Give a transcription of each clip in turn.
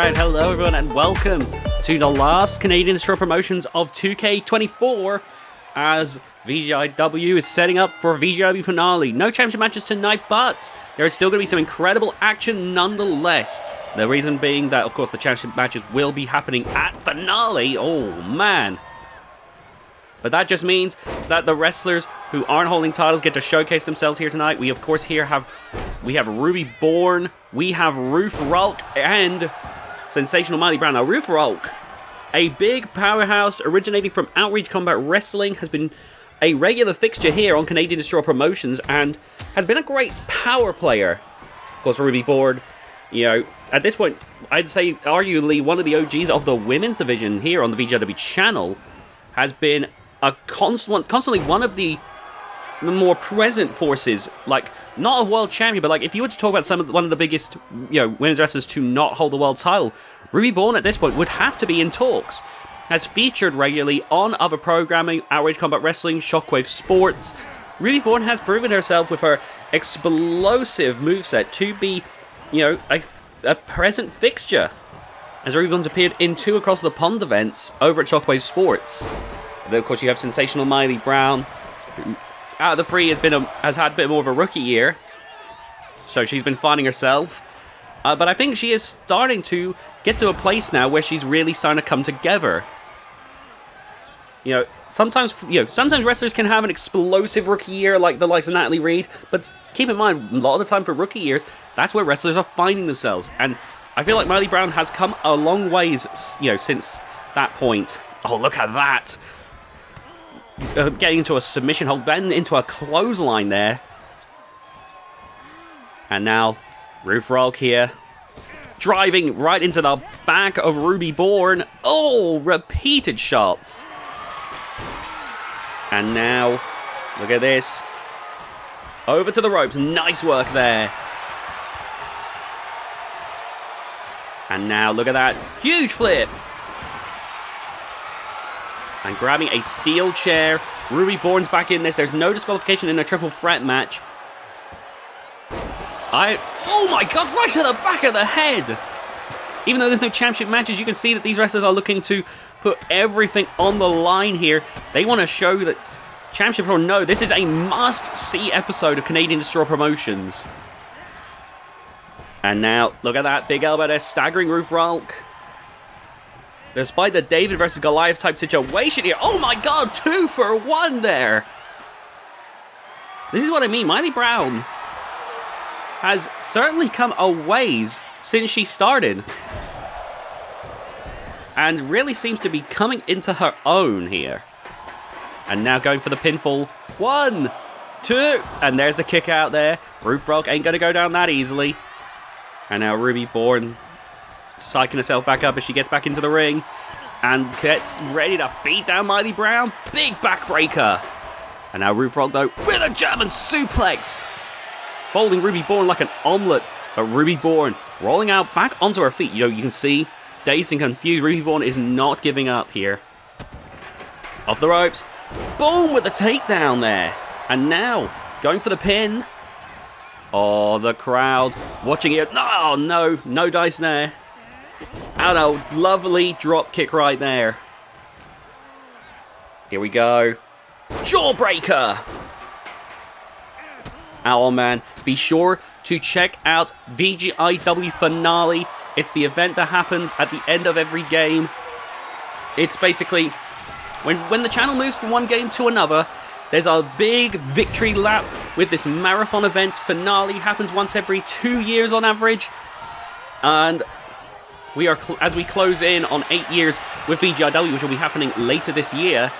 Alright, hello everyone and welcome to the last Canadian Destroy promotions of 2K24 as VGIW is setting up for VGIW finale. No championship matches tonight, but there is still going to be some incredible action nonetheless. The reason being that, of course, the championship matches will be happening at finale. Oh, man. But that just means that the wrestlers who aren't holding titles get to showcase themselves here tonight. We, of course, here have Reborn, we have Roof Rulk, and Sensational Miley Brown. Now, Roof Rulk, a big powerhouse originating from Outreach Combat Wrestling, has been a regular fixture here on Canadian Destroy Promotions and has been a great power player. Of course, Reborn, you know, at this point, I'd say arguably one of the OGs of the women's division here on the VGIW channel, has been a constantly one of the more present forces, like not a world champion, but like if you were to talk about one of the biggest, you know, women's wrestlers to not hold the world title, Reborn at this point would have to be in talks. Has featured regularly on other programming, Outrage Combat Wrestling, Shockwave Sports. Reborn has proven herself with her explosive moveset to be, you know, a present fixture, as Reborn's appeared in 2 Across the Pond events over at Shockwave Sports. And then, of course, you have Sensational Miley Brown, who out of the 3 has had a bit more of a rookie year, so she's been finding herself. But I think she is starting to get to a place now where she's really starting to come together. You know, sometimes wrestlers can have an explosive rookie year like the likes of Natalie Reid, but keep in mind, a lot of the time for rookie years, that's where wrestlers are finding themselves. And I feel like Miley Brown has come a long ways, you know, since that point. Oh, look at that! Getting into a submission hold, then into a clothesline there. And now, Roof Rulk here, driving right into the back of Reborn. Oh, repeated shots. And now, look at this. Over to the ropes. Nice work there. And now, look at that. Huge flip. And grabbing a steel chair. Reborn's back in this. There's no disqualification in a triple threat match. Oh my god, right to the back of the head! Even though there's no championship matches, you can see that these wrestlers are looking to put everything on the line here. They want to show that, championship or no, this is a must-see episode of Canadian Destroy Promotions. And now, look at that, big elbow there, staggering Roof Rulk. Despite the David versus Goliath type situation here, oh my god, 2 for 1 there! This is what I mean, Miley Brown has certainly come a ways since she started, and really seems to be coming into her own here. And now going for the pinfall. 1, 2, and there's the kick out there. Roof Rulk ain't gonna go down that easily. And now Reborn psyching herself back up as she gets back into the ring and gets ready to beat down Miley Brown. Big backbreaker. And now Roof Rulk though with a German suplex, folding Reborn like an omelette, but Reborn rolling out back onto her feet. You know, you can see, dazed and confused, Reborn is not giving up here. Off the ropes. Boom with the takedown there. And now, going for the pin. Oh, the crowd watching it. Oh, no dice there. And a lovely drop kick right there. Here we go. Jawbreaker. Oh man, be sure to check out VGIW Finale. It's the event that happens at the end of every game. It's basically, when the channel moves from one game to another, there's a big victory lap with this marathon event. Finale happens once every 2 years on average. And we are, as we close in on 8 years with VGIW, which will be happening later this year,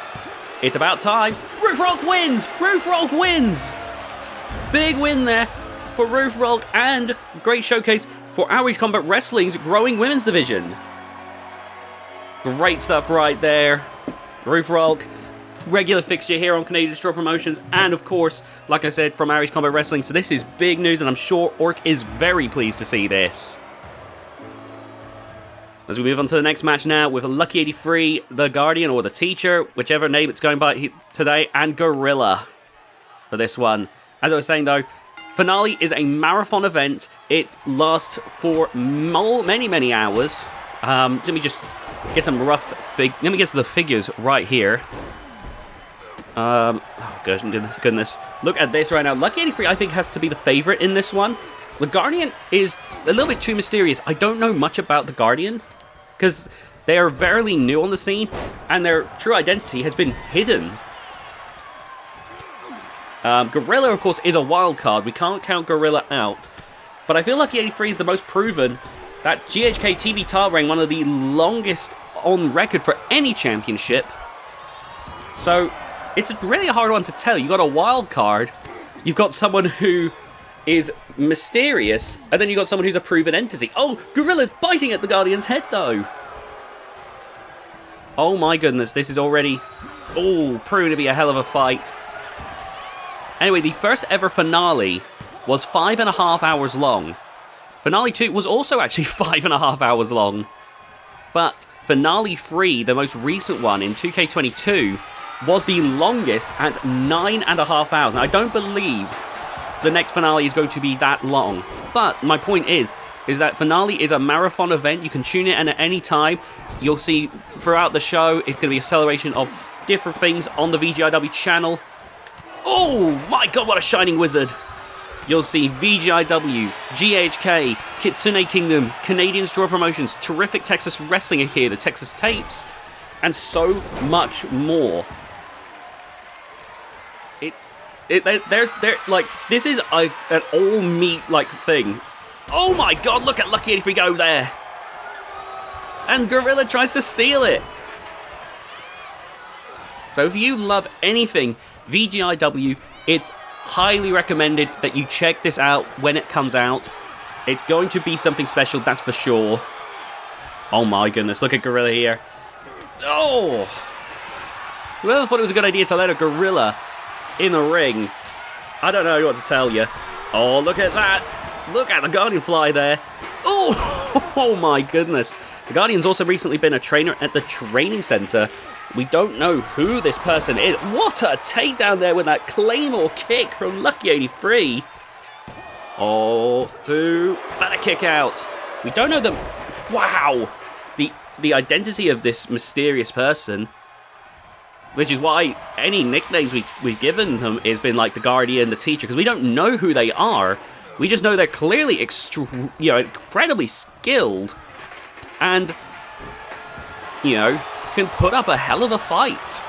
it's about time. Roof Rulk wins! Roof Rulk wins! Big win there for Roof Rulk and great showcase for Outrage Combat Wrestling's growing women's division. Great stuff right there. Roof Rulk, regular fixture here on Canadian Destroy Promotions, and of course, like I said, from Outrage Combat Wrestling. So this is big news, and I'm sure Orc is very pleased to see this. As we move on to the next match now with Lucky 83, the Guardian, or the Teacher, whichever name it's going by today, and Gorilla for this one. As I was saying though, Finale is a marathon event. It lasts for many hours. Let me just get some rough let me get to the figures right here. Oh goodness. Look at this right now. Lucky 83, I think, has to be the favorite in this one. The Guardian is a little bit too mysterious. I don't know much about the Guardian, because they are very new on the scene, and their true identity has been hidden. Gorilla, of course, is a wild card. We can't count Gorilla out. But I feel Lucky 83 is the most proven. That GHK TV title reign, one of the longest on record for any championship. So it's really a hard one to tell. You've got a wild card, you've got someone who is mysterious, and then you've got someone who's a proven entity. Oh, Gorilla's biting at the Guardian's head, though. Oh my goodness, this is already, proving to be a hell of a fight. Anyway, the first ever finale was 5.5 hours long. Finale 2 was also actually 5.5 hours long. But Finale 3, the most recent one in 2K22, was the longest at 9.5 hours. Now, I don't believe the next finale is going to be that long. But my point is that Finale is a marathon event. You can tune it in at any time. You'll see throughout the show, it's going to be a celebration of different things on the VGIW channel. Oh my god, what a shining wizard. You'll see VGIW, GHK, Kitsune Kingdom, Canadian Straw Promotions, Terrific Texas Wrestling are here, the Texas Tapes, and so much more. This is an all-meat, thing. Oh my god, look at Lucky 83 go there. And Gorilla tries to steal it. So if you love anything VGIW, it's highly recommended that you check this out when it comes out. It's going to be something special, that's for sure. Oh my goodness, look at Gorilla here. Oh! Whoever thought it was a good idea to let a Gorilla in the ring? I don't know what to tell you. Oh, look at that. Look at the Guardian fly there. Oh, oh my goodness. The Guardian's also recently been a trainer at the training center. We don't know who this person is. What a takedown there with that Claymore kick from Lucky 83. Oh, better kick out. We don't know them. Wow. The identity of this mysterious person, which is why any nicknames we've given them has been like the Guardian, the Teacher, because we don't know who they are. We just know they're clearly incredibly skilled and, can put up a hell of a fight.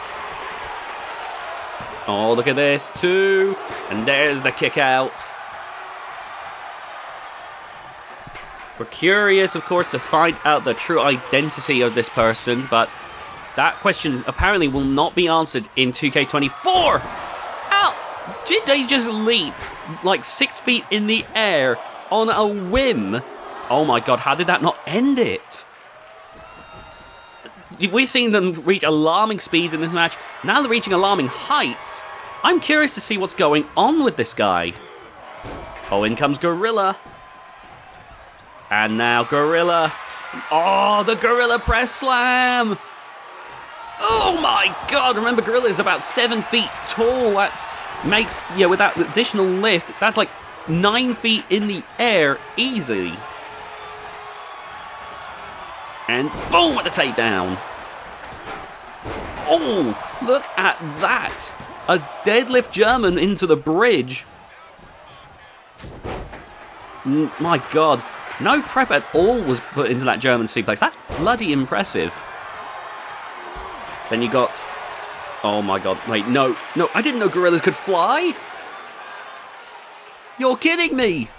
Oh, look at this, too. And there's the kick out. We're curious, of course, to find out the true identity of this person, but that question apparently will not be answered in 2K24. How did they just leap 6 feet in the air on a whim? Oh my god, how did that not end it? We've seen them reach alarming speeds in this match. Now they're reaching alarming heights. I'm curious to see what's going on with this guy. Oh, in comes Gorilla. And now Gorilla. Oh, the Gorilla press slam. Oh my god, remember Gorilla is about 7 feet tall. That makes, with that additional lift, that's 9 feet in the air easy. And boom, with the takedown. Oh, look at that. A deadlift German into the bridge. My god. No prep at all was put into that German suplex. That's bloody impressive. Then you got... Oh my god. Wait, no. No, I didn't know gorillas could fly. You're kidding me.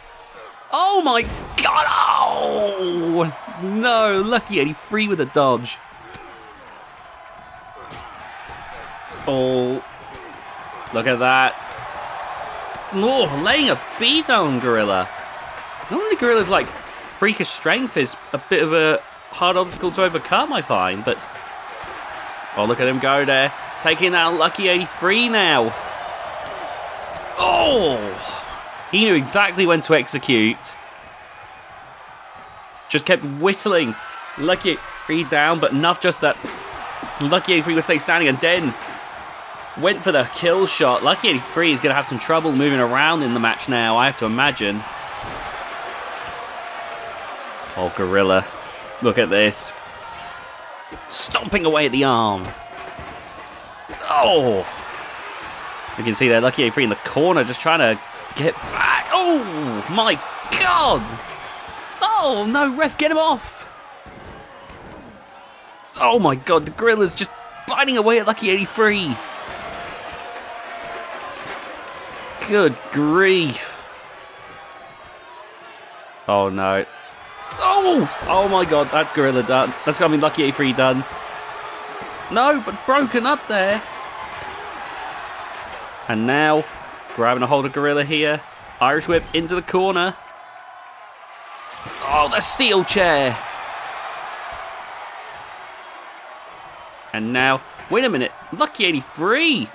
Oh my god. Oh, no. Lucky 83 with a dodge. Oh, look at that. Oh, laying a beat on Gorilla. Normally Gorilla's freakish strength is a bit of a hard obstacle to overcome, I find, but... Oh, look at him go there. Taking out Lucky 83 now. Oh! He knew exactly when to execute. Just kept whittling Lucky 83 down, but enough just that Lucky 83 would stay standing, and then... Went for the kill shot. Lucky 83 is going to have some trouble moving around in the match now, I have to imagine. Oh, Gorilla. Look at this. Stomping away at the arm. Oh. You can see there, Lucky 83 in the corner, just trying to get back. Oh, my God. Oh, no, ref, get him off. Oh, my God, the Gorilla's just biting away at Lucky 83. Good grief. Oh, no. Oh! Oh, my God, that's Gorilla done. That's going to be Lucky 83 done. No, but broken up there. And now, grabbing a hold of Gorilla here. Irish whip into the corner. Oh, the steel chair. And now, wait a minute. Lucky 83.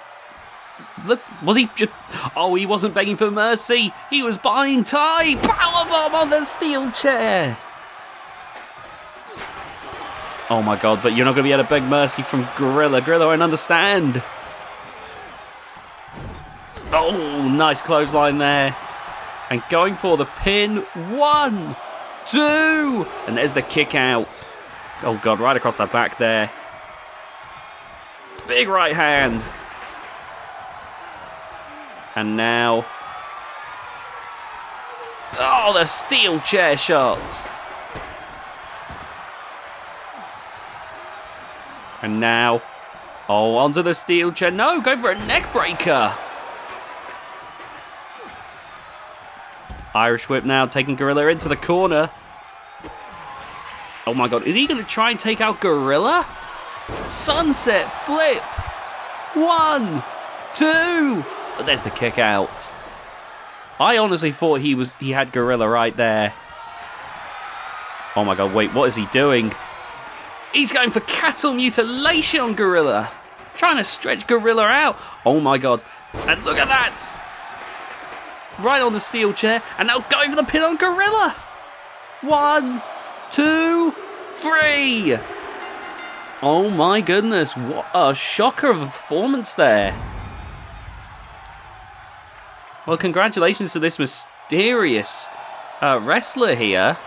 Look, was he just... Oh, he wasn't begging for mercy. He was buying time. Powerbomb on the steel chair. Oh my God, but you're not going to be able to beg mercy from Gorilla. Gorilla won't understand. Oh, nice clothesline there. And going for the pin. 1, 2. And there's the kick out. Oh God, right across the back there. Big right hand. And now... Oh, the steel chair shot. And now... Oh, onto the steel chair. No, go for a neck breaker. Irish whip now, taking Gorilla into the corner. Oh my God, is he going to try and take out Gorilla? Sunset flip. 1, 2... But there's the kick out. I honestly thought he had Gorilla right there. Oh my God, wait, what is he doing? He's going for cattle mutilation on Gorilla. Trying to stretch Gorilla out. Oh my God. And look at that. Right on the steel chair. And now going for the pin on Gorilla. 1, 2, 3. Oh my goodness. What a shocker of a performance there. Well, congratulations to this mysterious wrestler here,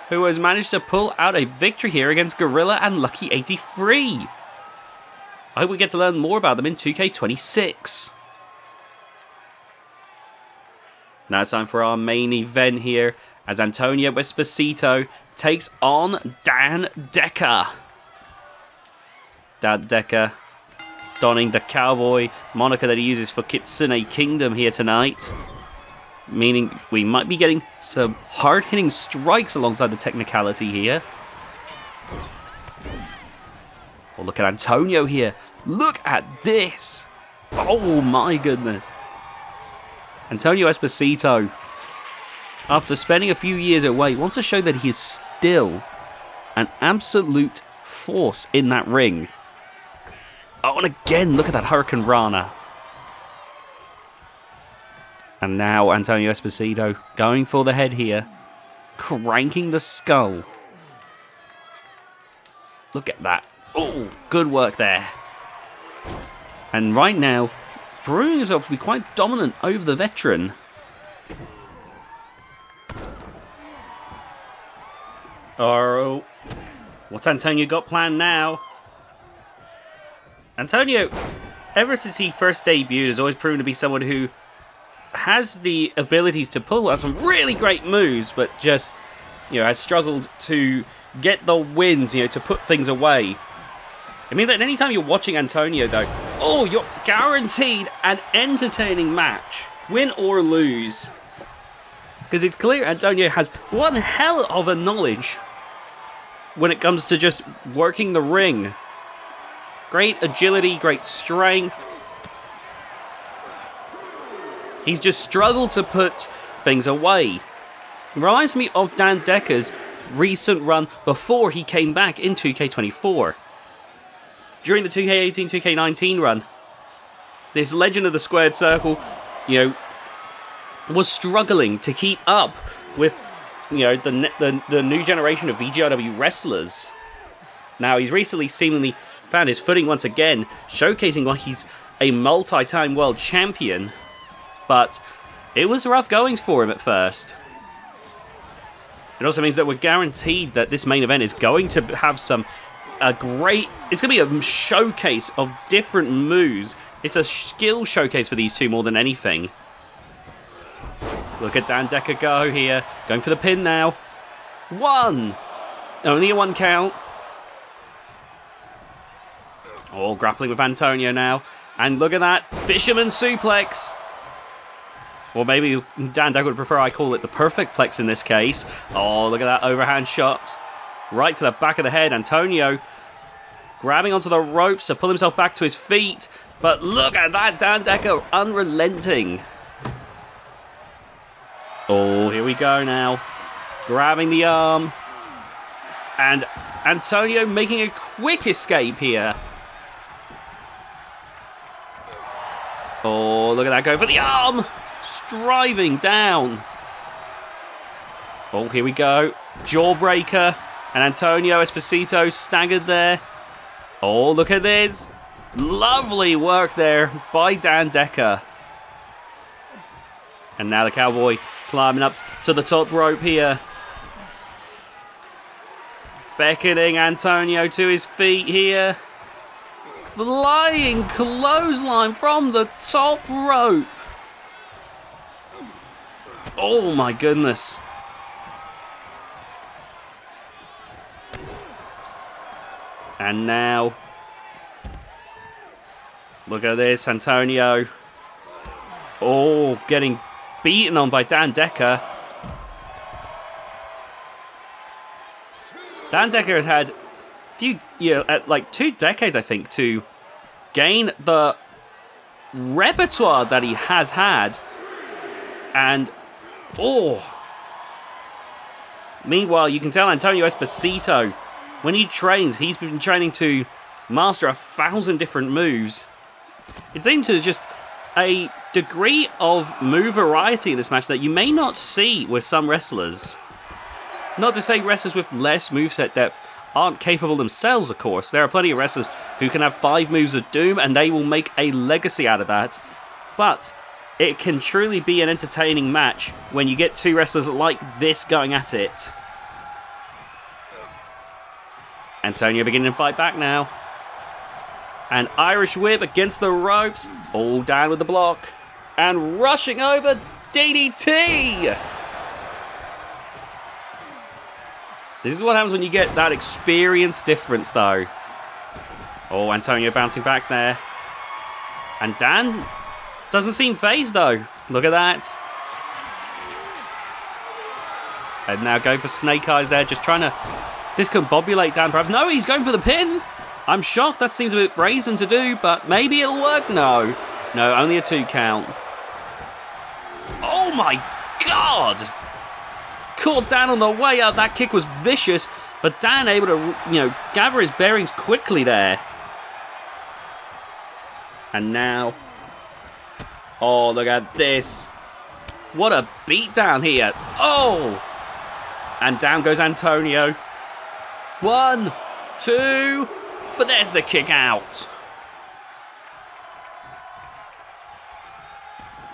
who has managed to pull out a victory here against Gorilla and Lucky 83. I hope we get to learn more about them in 2K26. Now it's time for our main event here, as Antonio Esposito takes on Dan Decker. Dan Decker donning the cowboy moniker that he uses for Kitsune Kingdom here tonight. Meaning we might be getting some hard-hitting strikes alongside the technicality here. Oh, look at Antonio here. Look at this. Oh my goodness. Antonio Esposito, after spending a few years away, wants to show that he is still an absolute force in that ring. Oh, and again, look at that Hurricane Rana. And now Antonio Esposito going for the head here. Cranking the skull. Look at that. Oh, good work there. And right now, proving himself to be quite dominant over the veteran. Oh, what's Antonio got planned now? Antonio, ever since he first debuted, has always proven to be someone who has the abilities to pull out some really great moves, but just, has struggled to get the wins, to put things away. I mean that anytime you're watching Antonio, though, you're guaranteed an entertaining match, win or lose. Because it's clear Antonio has one hell of a knowledge when it comes to just working the ring. Great agility, great strength. He's just struggled to put things away. Reminds me of Dan Decker's recent run before he came back in 2K24. During the 2K18, 2K19 run, this Legend of the Squared Circle, was struggling to keep up with, the new generation of VGIW wrestlers. Now, he's recently seemingly found his footing once again, showcasing why he's a multi-time world champion. But it was rough goings for him at first. It also means that we're guaranteed that this main event is going to have it's going to be a showcase of different moves. It's a skill showcase for these two more than anything. Look at Dan Decker go here. Going for the pin now. One. Only a 1 count. Oh, grappling with Antonio now. And look at that. Fisherman suplex. Or maybe Dan Decker would prefer I call it the perfect plex in this case. Oh, look at that overhand shot. Right to the back of the head. Antonio grabbing onto the ropes to pull himself back to his feet. But look at that. Dan Decker unrelenting. Oh, here we go now. Grabbing the arm. And Antonio making a quick escape here. Oh, look at that. Go for the arm. Striving down. Oh, here we go. Jawbreaker. And Antonio Esposito staggered there. Oh, look at this. Lovely work there by Dan Decker. And now the Cowboy climbing up to the top rope here. Beckoning Antonio to his feet here. Flying clothesline from the top rope. Oh my goodness. And now, look at this, Antonio. Oh, getting beaten on by Dan Decker. Dan Decker has had a few, like 2 decades, I think, to gain the repertoire that he has had. And, meanwhile, you can tell Antonio Esposito, when he trains, he's been training to master 1,000 different moves. It's into just a degree of move variety in this match that you may not see with some wrestlers. Not to say wrestlers with less moveset depth aren't capable themselves, of course. There are plenty of wrestlers who can have 5 moves of doom and they will make a legacy out of that. But it can truly be an entertaining match when you get 2 wrestlers like this going at it. Antonio beginning to fight back now. An Irish whip against the ropes. All down with the block. And rushing over DDT. This is what happens when you get that experience difference, though. Oh, Antonio bouncing back there. And Dan doesn't seem phased, though. Look at that. And now going for Snake Eyes there, just trying to discombobulate Dan, perhaps. No, he's going for the pin. I'm shocked. That seems a bit brazen to do, but maybe it'll work. No, only a 2 count. Oh, my God. Caught Dan on the way up. That kick was vicious, but Dan able to, gather his bearings quickly there. And now, oh, look at this. What a beatdown here. Oh! And down goes Antonio. 1, 2, but there's the kick out.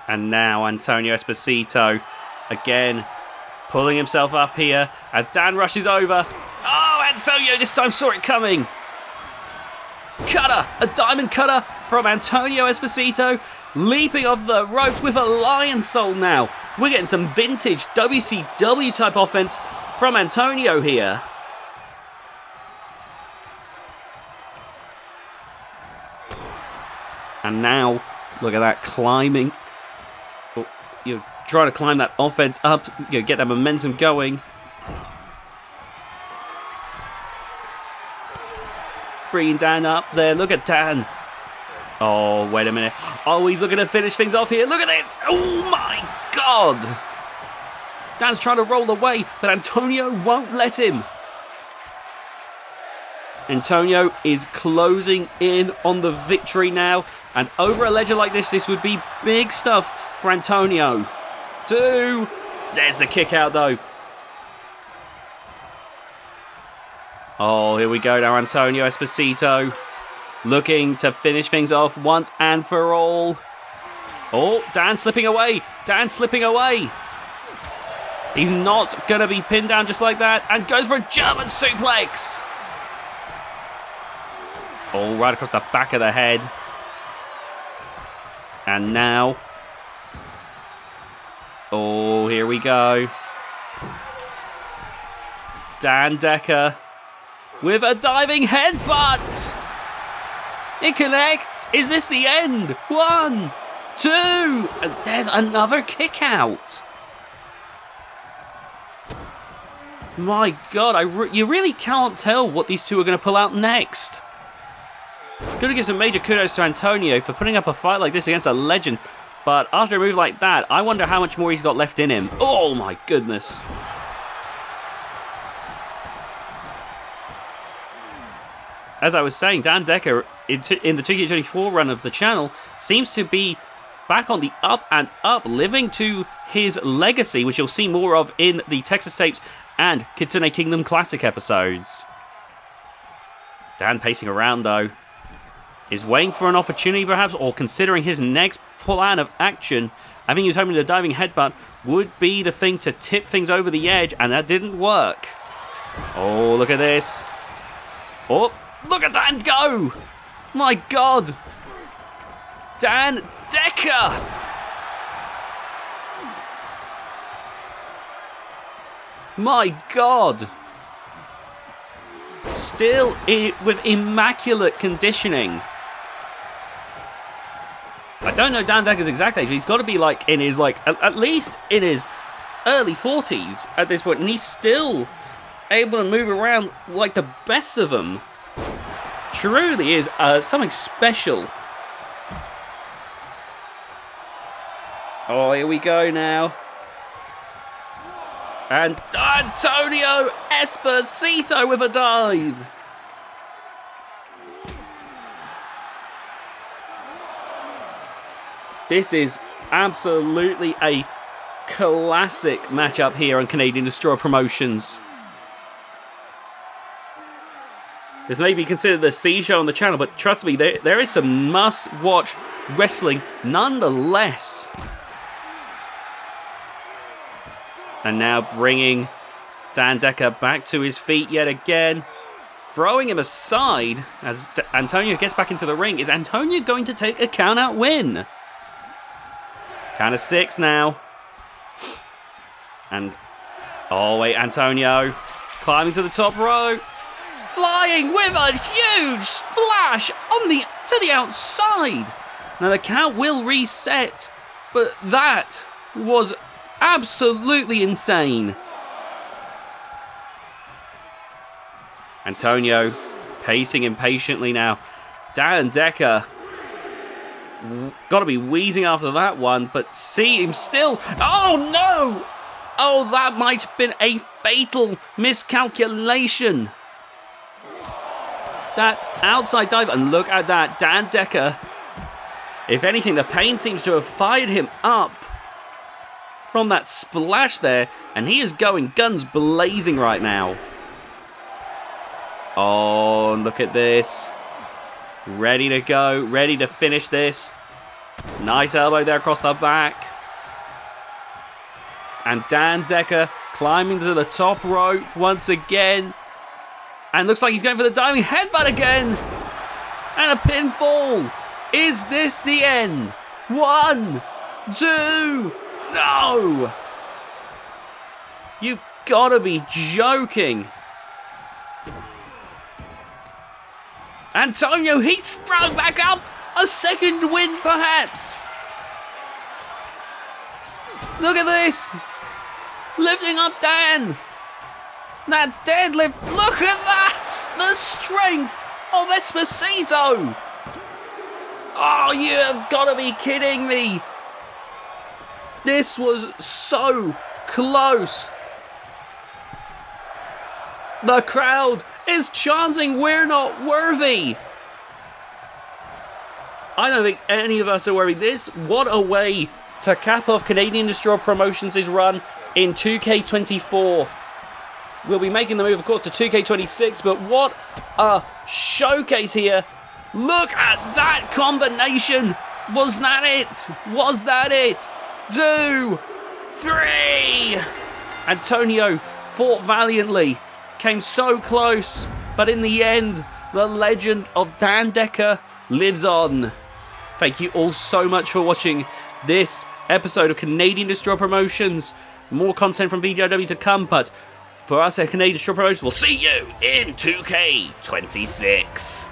And now Antonio Esposito again pulling himself up here as Dan rushes over. Oh, Antonio this time saw it coming. Cutter, a diamond cutter from Antonio Esposito, leaping off the ropes with a lion soul now. We're getting some vintage WCW type offense from Antonio here. And now, look at that climbing. You're trying to climb that offense up, get that momentum going. Bringing Dan up there. Look at Dan. Oh, wait a minute. Oh, he's looking to finish things off here. Look at this. Oh, my God. Dan's trying to roll away, but Antonio won't let him. Antonio is closing in on the victory now. And over a ledger like this would be big stuff for Antonio. 2. There's the kick out, though. Oh, here we go now, Antonio Esposito. looking to finish things off once and for all. Oh, Dan slipping away. Dan slipping away. He's not going to be pinned down just like that, and goes for a German suplex. Oh, right across the back of the head. And now... oh, here we go. Dan Decker with a diving headbutt. It connects. Is this the end? 1, 2. And there's another kick out. My God, you really can't tell what these two are going to pull out next. Gotta give some major kudos to Antonio for putting up a fight like this against a legend. But after a move like that, I wonder how much more he's got left in him. Oh my goodness. As I was saying, Dan Decker, in the 2K24 run of the channel, seems to be back on the up and up, living to his legacy, which you'll see more of in the Texas Tapes and Kitsune Kingdom Classic episodes. Dan pacing around, though, is waiting for an opportunity, perhaps, or considering his next plan of action. I think he was hoping the diving headbutt would be the thing to tip things over the edge, and that didn't work. Oh, look at this. Oh, look at Dan go! My God! Dan Decker! My God! Still with immaculate conditioning. I don't know Dan Decker's exact age, but he's got to be like in his at least in his early 40s at this point, and he's still able to move around like the best of them. Truly is something special. Oh, here we go now. And Antonio Esposito with a dive. This is absolutely a classic matchup here on Canadian Destroyer Promotions. This may be considered the C show on the channel, but trust me, there is some must-watch wrestling nonetheless. And now bringing Dan Decker back to his feet yet again. Throwing him aside as Antonio gets back into the ring. Is Antonio going to take a count-out win? Count of 6 now. And, oh wait, Antonio climbing to the top rope. Flying with a huge splash to the outside. Now the count will reset, but that was absolutely insane. Antonio pacing impatiently now. Dan Decker got to be wheezing after that one, but see him still. Oh no! Oh, that might have been a fatal miscalculation. That outside dive, and look at that, Dan Decker. If anything, the pain seems to have fired him up from that splash there, and he is going guns blazing right now. Oh, look at this. Ready to go, ready to finish this. Nice elbow there across the back. And Dan Decker climbing to the top rope once again. And looks like he's going for the diving headbutt again. And a pinfall. Is this the end? 1, 2... No! You've got to be joking. Antonio, he sprung back up. A second win, perhaps. Look at this. Lifting up Dan. That deadlift. Look at that. The strength of Esposito. Oh, you have got to be kidding me. This was so close. The crowd is chanting, "We're not worthy." I don't think any of us are worthy. What a way to cap off Canadian Destroyer Promotions' run in 2K24. We'll be making the move, of course, to 2K26, but what a showcase here Look at that combination. Was that it? Was that it? 2, 3. Antonio fought valiantly, came so close, but in the end, the legend of Dan Decker lives on. Thank you all so much for watching this episode of Canadian Destroyer Promotions. More content from VGIW to come, but for us at Canadian Destroyer Promotions, we'll see you in 2K26.